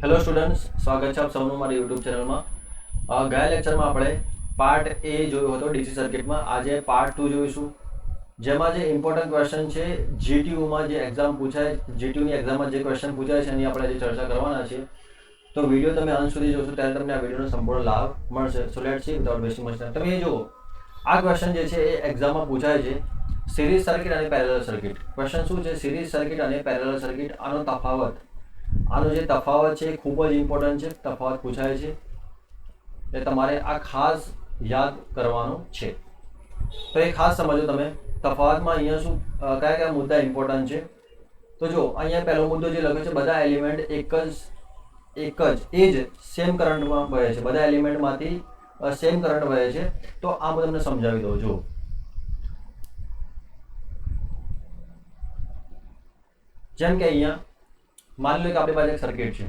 Hello students, સ્વાગત છે આપ સૌનું મારી યુટ્યુબ ચેનલમાં। ગયા લેક્ચરમાં આપણે પાર્ટ એ જોયો હતો ડીસી સર્કિટમાં। આજે પાર્ટ 2 જોઈશું, જેમાં જે ઇમ્પોર્ટન્ટ ક્વેશ્ચન છે જીટીયુમાં જે એક્ઝામ પૂછાય, જીટીયુની એક્ઝામમાં જે ક્વેશ્ચન પૂછાય છે એની આપણે આજે ચર્ચા કરવાના છે। તો વિડીયો તમે અંત સુધી જોશો ત્યારે તમને આ વિડીયોનો સંપૂર્ણ લાભ મળશે। So let's see without wasting much time. તમે એ જુઓ, આ ક્વેશ્ચન જે છે એ એક્ઝામમાં પૂછાય છે સિરીઝ સર્કિટ અને પેરેલલ સર્કિટ। ક્વેશ્ચન શું છે? સિરીઝ સર્કિટ અને પેરેલલ સર્કિટ, આનો તફાવત, આનો જે તફાવત છે ખૂબ જ ઇમ્પોર્ટન્ટ છે। તફાવત પૂછાય છે એટલે તમારે આ ખાસ યાદ કરવાનું છે। તો એ ખાસ સમજો તમે તફાવતમાં અહીંયા શું કયા કયા મુદ્દા ઇમ્પોર્ટન્ટ છે। તો જો અહીંયા પહેલો મુદ્દો જે લખ્યો છે, બધા એલિમેન્ટ એ જ સેમ કરંટમાં વહે છે, બધા એલિમેન્ટમાંથી સેમ કરંટ વહે છે। તો આ હું તમને સમજાવી દઉં। જો જેમ કે અહીંયા માની લો કે આપણી પાસે એક સર્કિટ છે।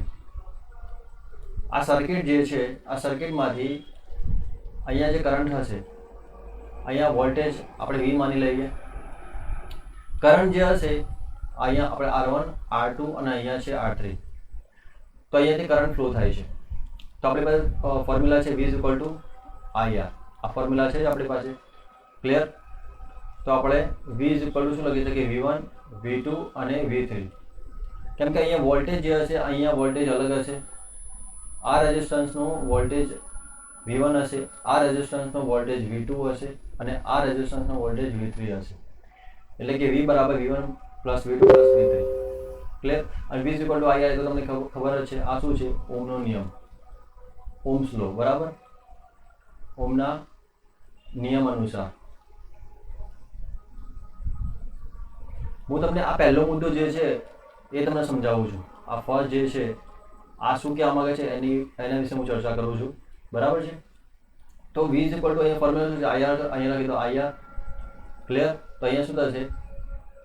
આ સર્કિટ જે છે, આ સર્કિટમાંથી અહીંયા જે કરંટ હશે, અહીંયા વોલ્ટેજ આપણે V માની લઈએ। કરંટ જે હશે અહીંયા આપણે R1, R2 અને અહીંયા છે R3। તો અહીંયાથી કરંટ ફ્લો થાય છે। તો આપણી પાસે ફોર્મ્યુલા છે V = IR। આ ફોર્મ્યુલા છે આપણી પાસે, ક્લિયર? તો આપણે V શું લખી શકીએ? V1, V2 અને V3। કેમ કે અહીંયા વોલ્ટેજ જે હશે, અહીંયા વોલ્ટેજ અલગ હશે। આ રેઝિસ્ટન્સનો વોલ્ટેજ V1 હશે, આ રેઝિસ્ટન્સનો વોલ્ટેજ V2 હશે અને આ રેઝિસ્ટન્સનો વોલ્ટેજ V3 હશે। એટલે કે V = V1 + V2 + V3, clear? અને V = IR તો તમને ખબર જ છે, આ શું છે? ઓહમનો નિયમ, ઓહ્મ્સ લો, બરાબર? ઓહમના નિયમ અનુસાર હું તમને આ પહેલો મુદ્દો જે છે એ તમને સમજાવું છું। આ ફર્સ્ટ જે છે, આ શું કહેવા માંગે છે એના વિશે હું ચર્ચા કરું છું, બરાબર છે? તો V = અહીંયા ફોર્મ્યુલા શું છે? IR, અહીંયા લખી દો IR, ક્લિયર? તો અહીંયા શું થશે?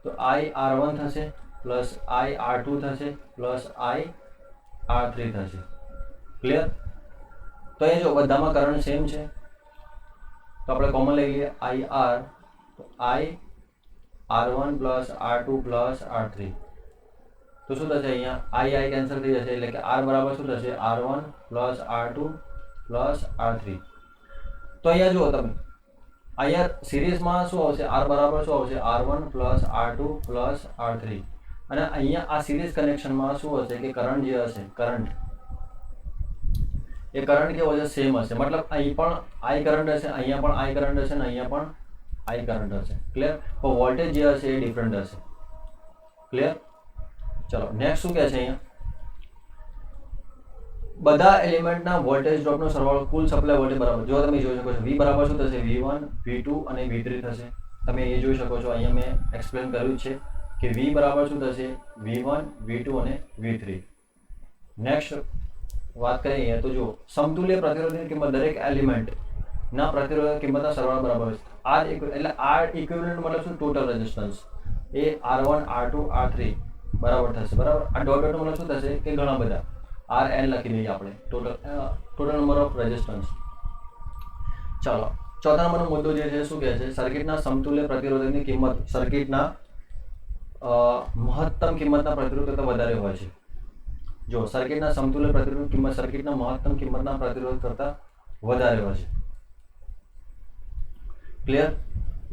તો IR1 થશે પ્લસ IR2 થશે પ્લસ IR3 થશે, ક્લિયર? તો અહીંયા જો બધામાં કરંટ સેમ છે, તો આપણે કોમન લઈ લઈએ IR, તો IR1 plus R2 plus R3। તો શું થશે? અહીંયા I કેન્સલ થઈ જશે, એટલે કે R બરાબર શું થશે? R1 plus R2 plus R3। તો અહીંયા જુઓ તમે, અહીંયા સિરીઝમાં શું આવશે? R બરાબર શું આવશે? R1 plus R2 plus R3। અને અહીંયા આ સિરીઝ કનેક્શનમાં શું હશે કે કરંટ જે હશે, કરંટ એ કરંટ કેવો હશે? સેમ હશે। મતલબ અહીં પણ I કરંટ હશે, અહીંયા પણ I કરંટ હશે અને અહીંયા પણ I કરંટ હશે, ક્લિયર? પણ વોલ્ટેજ જે હશે એ ડિફરન્ટ હશે, ક્લિયર? ચલો નેક્સ્ટ શું કહે છે? અહીંયા બધા એલિમેન્ટના વોલ્ટેજ ડ્રોપનો સરવાળો કુલ સપ્લાય વોલ્ટેજ બરાબર, જો તમે જોઈ શકો છો V બરાબર શું થશે? V1, V2 અને V3 થશે। તમે એ જોઈ શકો છો, અહીંયા મેં એક્સપ્લેન કર્યું છે કે V બરાબર શું થશે? V1, V2 અને V3। નેક્સ્ટ વાત કરીએ તો જો સમતુલ્ય પ્રતિરોધની કિંમત દરેક એલિમેન્ટના પ્રતિરોધક કિંમતના સરવાળા બરાબર છે। R એટલે R ઇક્વિવેલન્ટ મતલબ શું? ટોટલ રેઝિસ્ટન્સ એ R1, R2, R3 બરાબર થશે, બરાબર? આ ડોટ ડોટનો મતલબ શું થશે કે ઘણા બધા RN લખી દઈએ આપણે, ટોટલ નંબર ઓફ રેઝિસ્ટન્સ। ચાલો ચોથા નંબરનો મુદ્દો જે છે શું કહે છે? સર્કિટના સમતુલ્ય પ્રતિરોધકની કિંમત સર્કિટના મહત્તમ કિંમતના પ્રતિરોધ કરતાં વધારે હોય છે। જો સર્કિટના સમતુલ્ય પ્રતિરોધ કિંમત સર્કિટના મહત્તમ કિંમતના પ્રતિરોધ કરતાં વધારે હોય છે, ક્લિયર?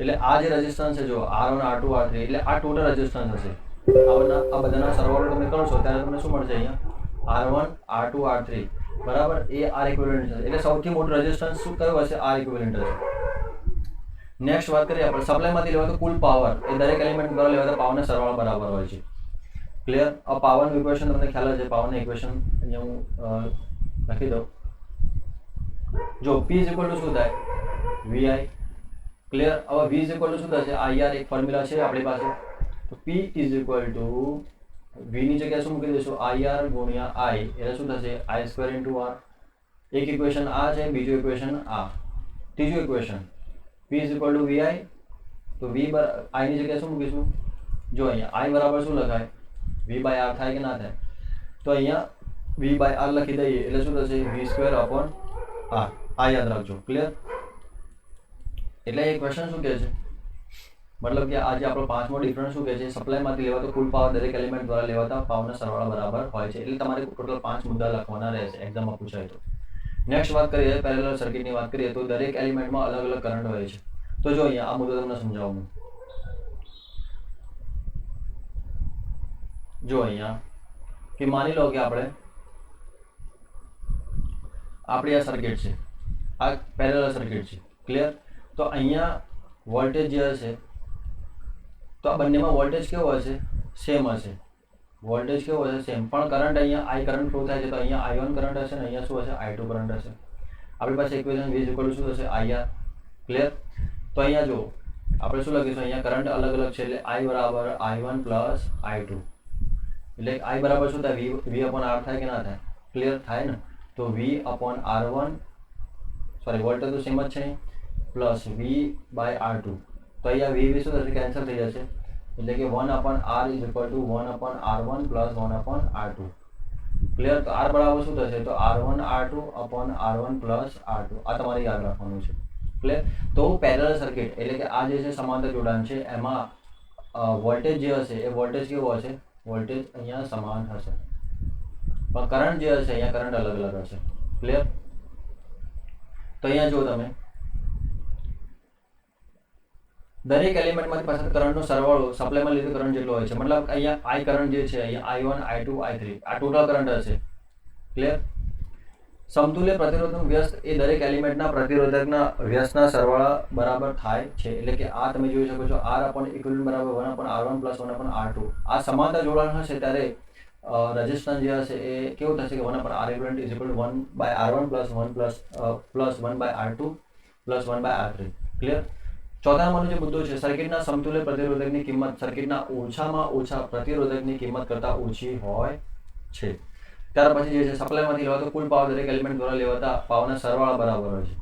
એટલે આ જે રેઝિસ્ટન્સ છે, જો R1, R2, R3, એટલે આ ટોટલ રેઝિસ્ટન્સ હશે। આ બધાના સરવાળો તમે કરશો ત્યારે તમને શું મળશે? અહીંયા R1, R2, R3 બરાબર એ R ઇક્વિવેલન્ટ છે। એટલે સૌથી મોટું રેઝિસ્ટન્સ શું કયું હશે? R ઇક્વિવેલન્ટ હશે। નેક્સ્ટ વાત કરીએ આપણે સપ્લાયમાંથી લેવાતો કુલ પાવર, એ દરેક એલિમેન્ટ દ્વારા લેવાતા પાવરના સરવાળા બરાબર હોય છે, ક્લિયર? આ પાવરનું ઇક્વેશન તમને ખ્યાલ છે, પાવરના ઇક્વેશન અહીંયા હું લખી દઉં। જો P = શું થાય? VI, clear? હવે V = શું થશે? IR, એક ફોર્મ્યુલા છે આપણી પાસે। તો P = V ની જગ્યાએ શું મૂકી દઈશું? IR ગુણ્યા I, એટલે શું થશે? I² × R। એક ઇક્વેશન આ છે, બીજું ઇક્વેશન આ, ત્રીજું ઇક્વેશન P = VI, તો I ની જગ્યાએ શું મૂકીશું? જો અહીંયા I બરાબર શું લખાય? V/R થાય કે ના થાય? તો અહીંયા V/R લખી દઈએ એટલે શું થશે? V² / R। આ યાદ રાખજો, ક્લિયર? એટલે એ ક્વેશ્ચન શું કહે છે? मतलब કે આ જે આપણો પાંચમો ડિફરન્સ શું કહે છે, સપ્લાયમાંથી લેવાતો કુલ પાવર દરેક એલિમેન્ટ દ્વારા લેવાતા પાવરના સરવાળા બરાબર હોય છે. એટલે તમારે ટોટલ 5 મુદ્દા લખવાના રહેશે એક્ઝામમાં પૂછાય તો. નેક્સ્ટ વાત કરીએ પેરેલલ સર્કિટની વાત કરીએ તો દરેક એલિમેન્ટમાં અલગ અલગ કરંટ હોય છે. તો જો અહીંયા આ મુદ્દો તમને સમજાવું. જો અહીંયા કે માની લો કે આપણી આ સર્કિટ છે, આ પેરેલલ સર્કિટ છે, ક્લિયર. તો અહીંયા વોલ્ટેજ જે હશે તો આ બંનેમાં વોલ્ટેજ કેવો હશે, સેમ હશે. વોલ્ટેજ કેવો હશે, સેમ. પણ કરંટ અહીંયા આઈ કરંટ ફ્લો થાય છે તો અહીંયા I1 કરંટ હશે ને અહીંયા શું હશે, I2 કરંટ હશે. આપણી પાસે ઇક્વેશન V શું થશે, IR. ક્લિયર. તો અહીંયા જો આપણે શું લખીશું, અહીંયા કરંટ અલગ અલગ છે એટલે I બરાબર I1 પ્લસ I2. એટલે I બરાબર શું થાય, V upon R થાય કે ના થાય, ક્લિયર થાય ને. તો V upon R1 sorry voltage તો સેમ જ છે પ્લસ V બાય R2. તો અહીંયા V શું થશે, કેન્સલ થઈ જશે. એટલે કે 1 upon R is equal to 1 upon R1 plus 1 upon R2. Clear. તો R બરાબર શું થશે, તો R1 R2 upon R1 plus R2. આ તમારે યાદ રાખવાનું છે. ક્લિયર. તો પેરેલલ સર્કિટ એટલે કે આ જે છે સમાંતર જોડાણ છે એમાં વોલ્ટેજ જે હશે એ વોલ્ટેજ કેવો હશે, વોલ્ટેજ અહીંયા સમાન હશે પણ કરંટ જે હશે અહીંયા કરંટ અલગ અલગ હશે. ક્લિયર. તો અહીંયા જો તમે દરેક એલિમેન્ટમાંથી પાછળ કરંટનો સરવાળો સપ્લાયમાં લીધો કરંટ જેટલો હોય છે. મતલબ અહીંયા I કરંટ જે છે અહીંયા I1 I2 I3 આ ટોટલ કરંટ હશે. ક્લિયર. સમતુલ્ય પ્રતિરોધક વ્યસ્ત એ દરેક એલિમેન્ટના પ્રતિરોધકના વ્યસ્તના સરવાળા બરાબર થાય છે. એટલે કે આ તમે જોઈ શકો છો R upon equivalent બરાબર 1 upon R1 plus 1 upon R2. આ સમાંતર જોડાણ હશે ત્યારે રેઝિસ્ટન્સ જે હશે એ કેવું થશે કે 1 upon R equivalent is equal to 1 by R1 plus 1 plus 1 by R2 plus 1 by R3. Clear. ચોથા નંબરનો જે મુદ્દો છે, સર્કિટના સમતુલ્ય પ્રતિરોધકની કિંમત સર્કિટના ઓછામાં ઓછા પ્રતિરોધકની કિંમત કરતાં ઓછી હોય છે. ત્યાર પછી જે છે સપ્લાયમાંથી લેવાતો કુલ પાવર દરેક એલિમેન્ટ દ્વારા લેવાતા પાવરના સરવાળા બરાબર હોય છે.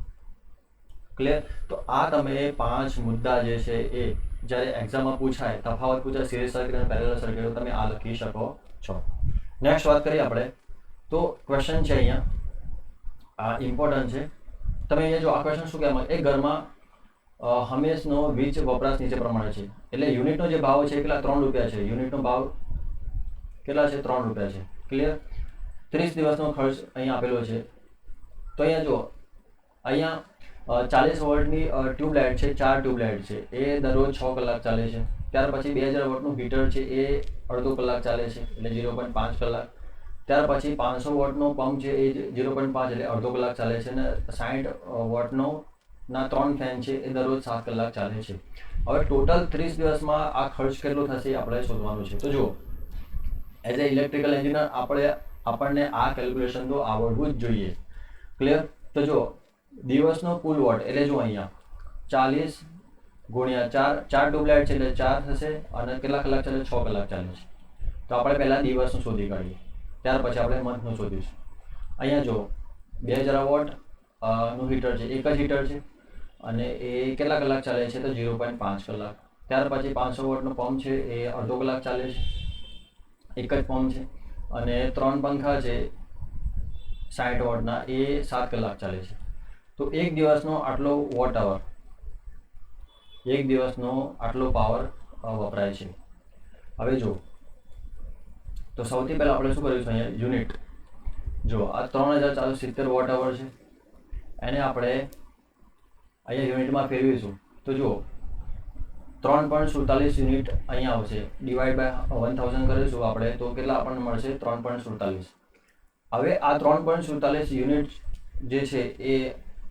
ક્લિયર. તો આ તમે 5 મુદ્દા જે છે એ જ્યારે એક્ઝામમાં પૂછાય, તફાવત પૂછાય સિરીઝ સર્કિટ અને પેરેલલ સર્કિટ, તમે આ લખી શકો છો. નેક્સ્ટ વાત કરીએ આપણે તો ક્વેશ્ચન છે અહીંયા આ ઇમ્પોર્ટન્ટ છે. તમે અહીંયા જો આ ક્વેશ્ચન શું કહેવામાં, એક ઘરમાં હંમેશનો વીજ વપરાશ નીચે પ્રમાણે છે. એટલે યુનિટનો જે ભાવ છે કેટલા, 3 રૂપિયા છે. યુનિટનો ભાવ કેટલા છે, 3 રૂપિયા છે. ક્લિયર. 30 દિવસનો ખર્ચ અહીંયા આપેલો છે. તો અહીંયા જો અહીંયા 40 વોલ્ટની ટ્યુબલાઇટ છે, 4 ટ્યુબલાઇટ છે, એ દરરોજ 6 કલાક ચાલે છે. ત્યાર પછી 2000 વોટનું હીટર છે એ અડધો કલાક ચાલે છે એટલે 0.5 કલાક. ત્યાર પછી 500 વોટનો પંપ છે એ 0.5 એટલે અડધો કલાક ચાલે છે. અને 60 વોટનો ના 3 ફેન છે એ દરરોજ 7 કલાક ચાલે છે. હવે ટોટલ 30 દિવસમાં આ ખર્ચ કેટલો થશે આપણે શોધવાનું છે. તો જો એઝ એ ઇલેક્ટ્રિકલ એન્જિનિયર આપણને આ કેલ્ક્યુલેશન તો આવડવું જ જોઈએ. ક્લિયર. તો જો દિવસનો કુલ વોટ એટલે જો અહીંયા 40 ગુણ્યા 4 ટ્યુબલાઇટ છે એટલે 4 થશે અને કેટલા કલાક ચાલે, 6 કલાક ચાલે છે. તો આપણે પહેલાં દિવસનું શોધી કાઢીએ, ત્યાર પછી આપણે મંથનું શોધીશું. અહીંયા જો 2000 વોટ નું હીટર છે, એક જ હીટર છે અને એ કેટલા કલાક ચાલે છે તો 0.5 કલાક. ત્યાર પછી 500 વોટનો પંપ છે એ અડધો કલાક ચાલે છે, એક જ પંપ છે. અને 3 પંખા છે 60 વોટના એ 7 કલાક ચાલે છે. તો એક દિવસનો આટલો વોટ અવર, એક દિવસનો આટલો પાવર વપરાય છે. હવે જો તો સૌથી પહેલાં આપણે શું કરીશું, અહીંયા યુનિટ જો આ 3470 વોટ અવર છે, એને આપણે અહીંયા યુનિટમાં ફેરવીશું. તો જો 3.47 યુનિટ અહીંયા આવશે, ડિવાઈડ બાય 1000 કરીશું આપણે તો કેટલા આપણને મળશે, 3.47. હવે આ 3.47 યુનિટ જે છે એ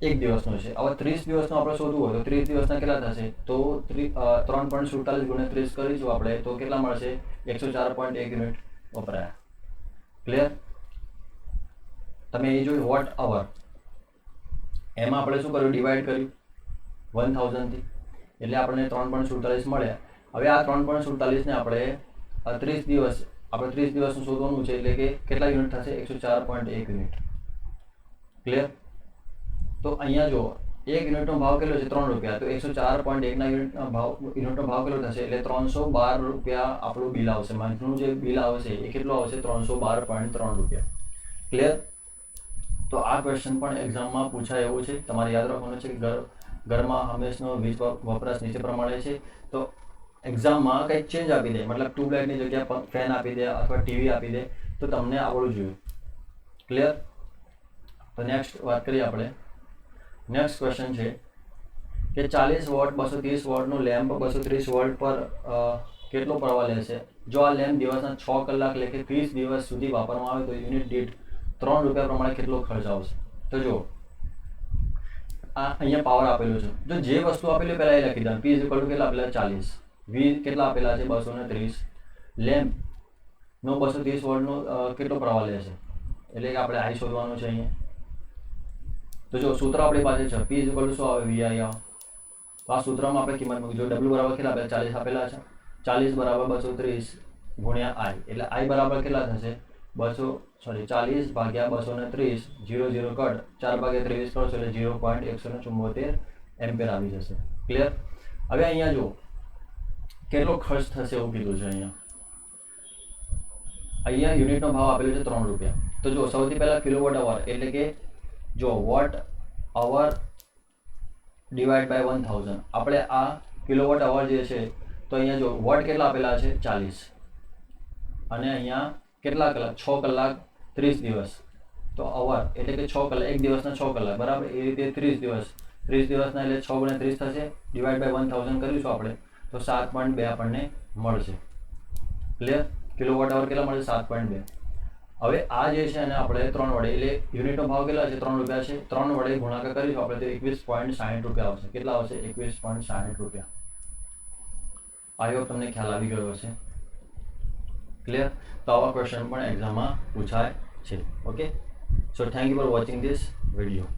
એક દિવસનો છે. હવે 30 દિવસનો આપણે શોધવું હોય તો 30 દિવસના કેટલા થશે, તો 3.47 ગુણ્યા 30 કરીશું આપણે તો કેટલા મળશે, 104.1 યુનિટ વપરાયા. ક્લિયર. તમે એ જોયું વોટ અવર, એમાં આપણે શું કર્યું, ડિવાઈડ કર્યું 1000 થી એટલે આપણને 3.47 મળ્યા. હવે આ 3.47 ને આપણે 30 દિવસનું શોધવાનું છે એટલે કે કેટલા યુનિટ થશે, 104.1 યુનિટ. ક્લિયર. તો અહીંયા જો એક યુનિટનો ભાવ કેટલો છે, 3 રૂપિયા. તો 104.1 ના યુનિટનો ભાવ કેટલો થશે એટલે 312 રૂપિયા આપણું બિલ આવશે. મંથનું જે બિલ આવશે એ કેટલું આવશે, 312.3 રૂપિયા. ક્લિયર. તો આ ક્વેશ્ચન પણ એક્ઝામમાં પૂછાય એવું છે, તમારે યાદ રાખવાનું છે કે ઘરમાં હંમેશનો વીજ વપરાશ નીચે પ્રમાણે છે. તો એક્ઝામમાં કંઈક ચેન્જ આપી દે, મતલબ ટ્યુબલાઇટની જગ્યાએ ફેન આપી દે અથવા ટીવી આપી દે, તો તમને આવડવું જોઈએ. ક્લિયર? તો નેક્સ્ટ વાત કરીએ આપણે. નેક્સ્ટ ક્વેશ્ચન છે કે 40 વોટ 230 વોટનું લેમ્પ 230 વોલ્ટ પર કેટલો પ્રવાહ લેશે? જો આ લેમ્પ દિવસના 6 કલાક એટલે કે 30 દિવસ સુધી વાપરવામાં આવે તો યુનિટ દીઠ 3 રૂપિયા પ્રમાણે કેટલો ખર્ચ આવશે? તો જો આ અહીંયા પાવર આપેલો છે. જો જે વસ્તુ આપેલી પહેલાં એ લખી દઉં. P કેટલા આપેલા? 40. V કેટલા આપેલા છે? 230. લેમ્પનો 230 વોલ્ટનો કેટલો પ્રવાહ લેશે? એટલે કે આપણે I શોધવાનું છે અહીંયા. તો જો સૂત્ર આપણી પાસે છે. P શું આવે? VI આવે. તો આ સૂત્રમાં આપણે કિંમત મૂકી. જો W બરાબર કેટલા આપેલા? 40 આપેલા છે. 40 બરાબર 230 ગુણ્યા I. એટલે I બરાબર કેટલા થશે? 40 ભાગ્યા 230, 0 0 કટ, 4 ભાગ્યા 23 કરશો એટલે 0.174 એમ્પિયર આવી જશે. ક્લિયર? હવે અહીંયા જો કેટલો ખર્ચ થશે એવું કીધું છે. અહીંયા યુનિટનો ભાવ આપેલો છે 3 રૂપિયા. તો જો સૌથી પહેલા કિલોવોટ અવર એટલે કે જો વોટ અવર ડિવાઈડ બાય 1000. આપણે આ કિલોવોટ અવર જે છે તો અહીંયા જો વોટ કેટલા આપેલા છે? 40. અને અહીંયા કેટલા કલાક? 6 કલાક 30 દિવસ. તો અવર એટલે કે 6 કલાક, એક દિવસના 6 કલાક બરાબર. એ રીતે 30 દિવસ, 30 દિવસના એટલે 6 ગુણ્યા 30 થશે. ડિવાઈડ બાય 1000 કરીશું આપણે તો 7.2 આપણને મળશે. ક્લિયર? કિલોવોટ અવર કેટલા મળશે? 7.2. હવે આ જે છે એને આપણે 3 વડે એટલે યુનિટનો ભાવ કેટલા છે? 3 રૂપિયા છે. 3 વડે ગુણાકાર કરીશું આપણે તો 21.60 રૂપિયા આવશે. કેટલા આવશે? 21.60 રૂપિયા. આઈ હોપ તમને ખ્યાલ આવી ગયો હશે. ક્લિયર? તો આવા ક્વેશ્ચન પણ એક્ઝામમાં પૂછાય છે. Okay, so thank you for watching this video.